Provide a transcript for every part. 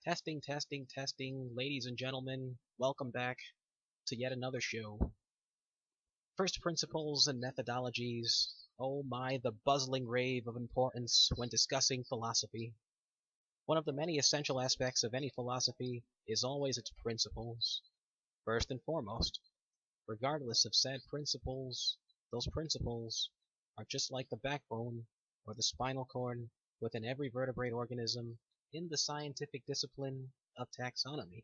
Testing, testing, testing, ladies and gentlemen, welcome back to yet another show. First principles and methodologies. Oh my, the buzzing rave of importance when discussing philosophy. One of the many essential aspects of any philosophy is always its principles. First and foremost, regardless of said principles, those principles are just like the backbone or the spinal cord within every vertebrate organism in the scientific discipline of taxonomy.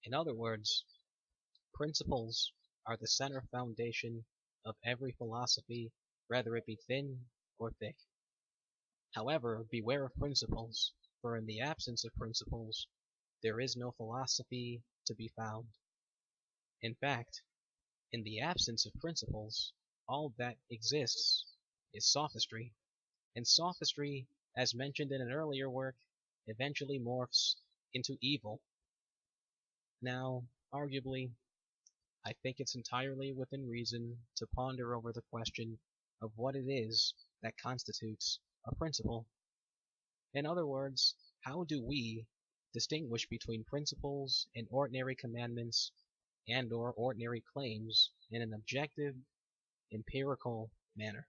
In other words, principles are the center foundation of every philosophy, whether it be thin or thick. However, beware of principles, for in the absence of principles, there is no philosophy to be found. In fact, in the absence of principles, all that exists is sophistry, and sophistry, as mentioned in an earlier work, eventually morphs into evil. Now, arguably, I think it's entirely within reason to ponder over the question of what it is that constitutes a principle. In other words, how do we distinguish between principles and ordinary commandments and/or ordinary claims in an objective, empirical manner?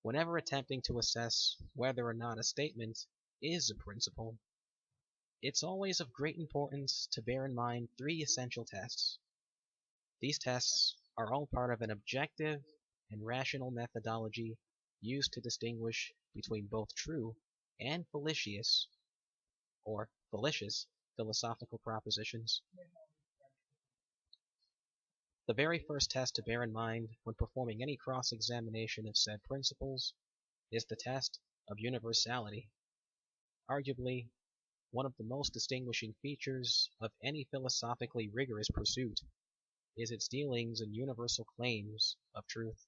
Whenever attempting to assess whether or not a statement is a principle, it's always of great importance to bear in mind three essential tests. These tests are all part of an objective and rational methodology used to distinguish between both true and fallacious or fallacious philosophical propositions. The very first test to bear in mind when performing any cross-examination of said principles is the test of universality. Arguably, one of the most distinguishing features of any philosophically rigorous pursuit is its dealings in universal claims of truth.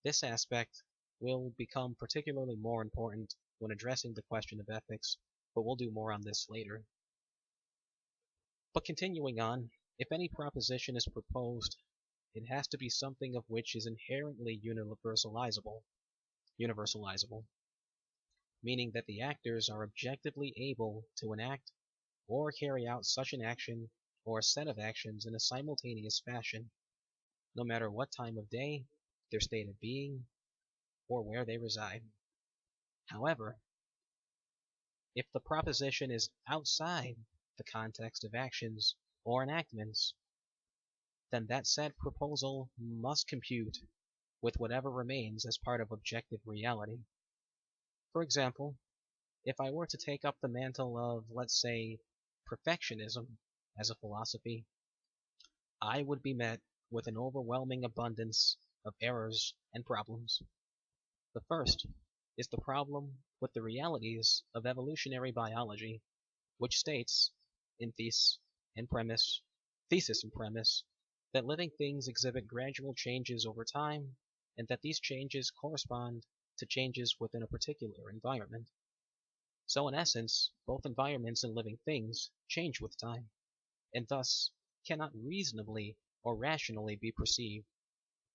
This aspect will become particularly more important when addressing the question of ethics, but we'll do more on this later. But continuing on, if any proposition is proposed, it has to be something of which is inherently universalizable, meaning that the actors are objectively able to enact or carry out such an action or a set of actions in a simultaneous fashion, no matter what time of day, their state of being, or where they reside. However, if the proposition is outside the context of actions or enactments, then that said proposal must compute with whatever remains as part of objective reality. For example, if I were to take up the mantle of, let's say, perfectionism as a philosophy, I would be met with an overwhelming abundance of errors and problems. The first is the problem with the realities of evolutionary biology, which states, in thesis and premise, that living things exhibit gradual changes over time, and that these changes correspond to changes within a particular environment. So in essence, both environments and living things change with time, and thus cannot reasonably or rationally be perceived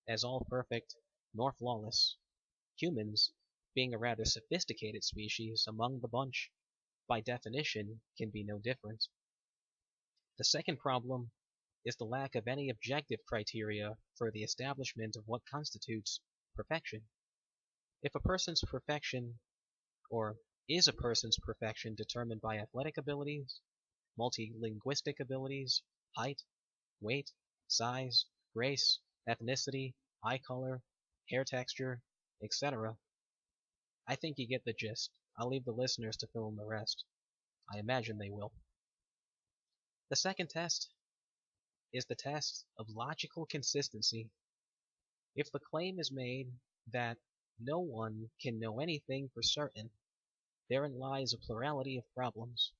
as all perfect nor flawless. Humans, being a rather sophisticated species among the bunch, by definition can be no different. The second problem is the lack of any objective criteria for the establishment of what constitutes perfection. If a person's perfection, or is a person's perfection determined by athletic abilities, multi-linguistic abilities, height, weight, size, race, ethnicity, eye color, hair texture, etc., I think you get the gist. I'll leave the listeners to fill in the rest. I imagine they will. The second test is the test of logical consistency. If the claim is made that no one can know anything for certain, therein lies a plurality of problems.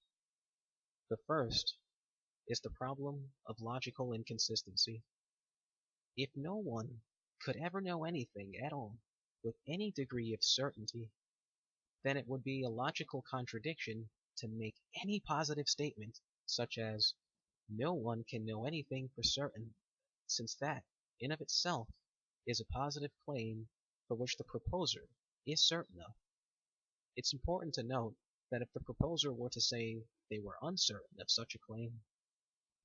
The first is the problem of logical inconsistency. If no one could ever know anything at all with any degree of certainty, then it would be a logical contradiction to make any positive statement such as no one can know anything for certain, since that, in of itself, is a positive claim for which the proposer is certain of. It's important to note that if the proposer were to say they were uncertain of such a claim,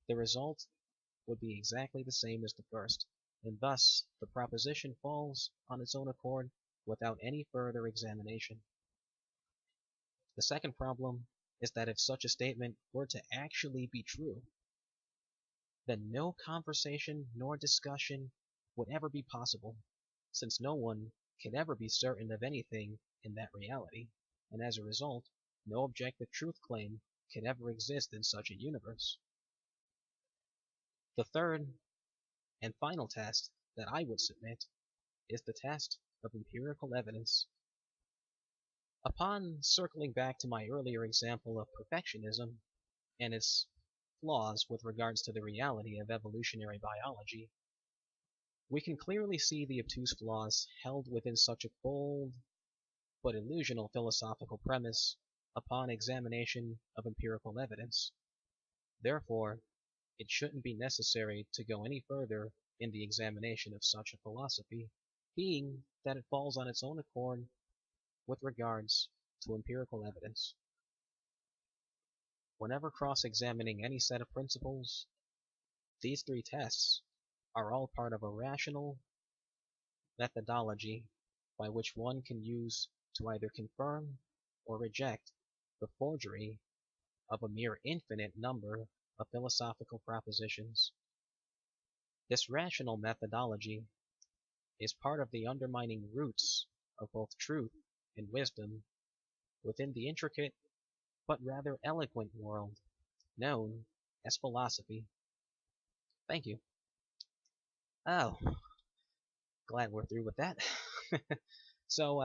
the result would be exactly the same as the first, and thus the proposition falls on its own accord without any further examination. The second problem is that if such a statement were to actually be true, then no conversation nor discussion would ever be possible, since no one can ever be certain of anything in that reality, and as a result, no objective truth claim can ever exist in such a universe. The third and final test that I would submit is the test of empirical evidence. Upon circling back to my earlier example of perfectionism and its flaws with regards to the reality of evolutionary biology, we can clearly see the obtuse flaws held within such a bold but illusional philosophical premise upon examination of empirical evidence. Therefore, it shouldn't be necessary to go any further in the examination of such a philosophy, being that it falls on its own accord with regards to empirical evidence. Whenever cross-examining any set of principles, these three tests are all part of a rational methodology by which one can use to either confirm or reject the forgery of a mere infinite number of philosophical propositions. This rational methodology is part of the undermining roots of both truth and wisdom within the intricate but rather eloquent world known as philosophy. Thank you. Oh, glad we're through with that. So,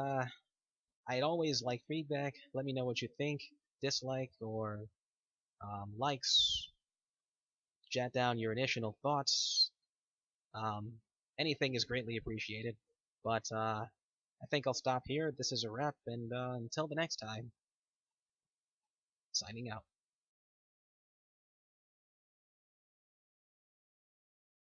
I'd always like feedback. Let me know what you think, dislike, or likes. Jot down your initial thoughts. Anything is greatly appreciated. But I think I'll stop here. This is a wrap, and until the next time, signing out.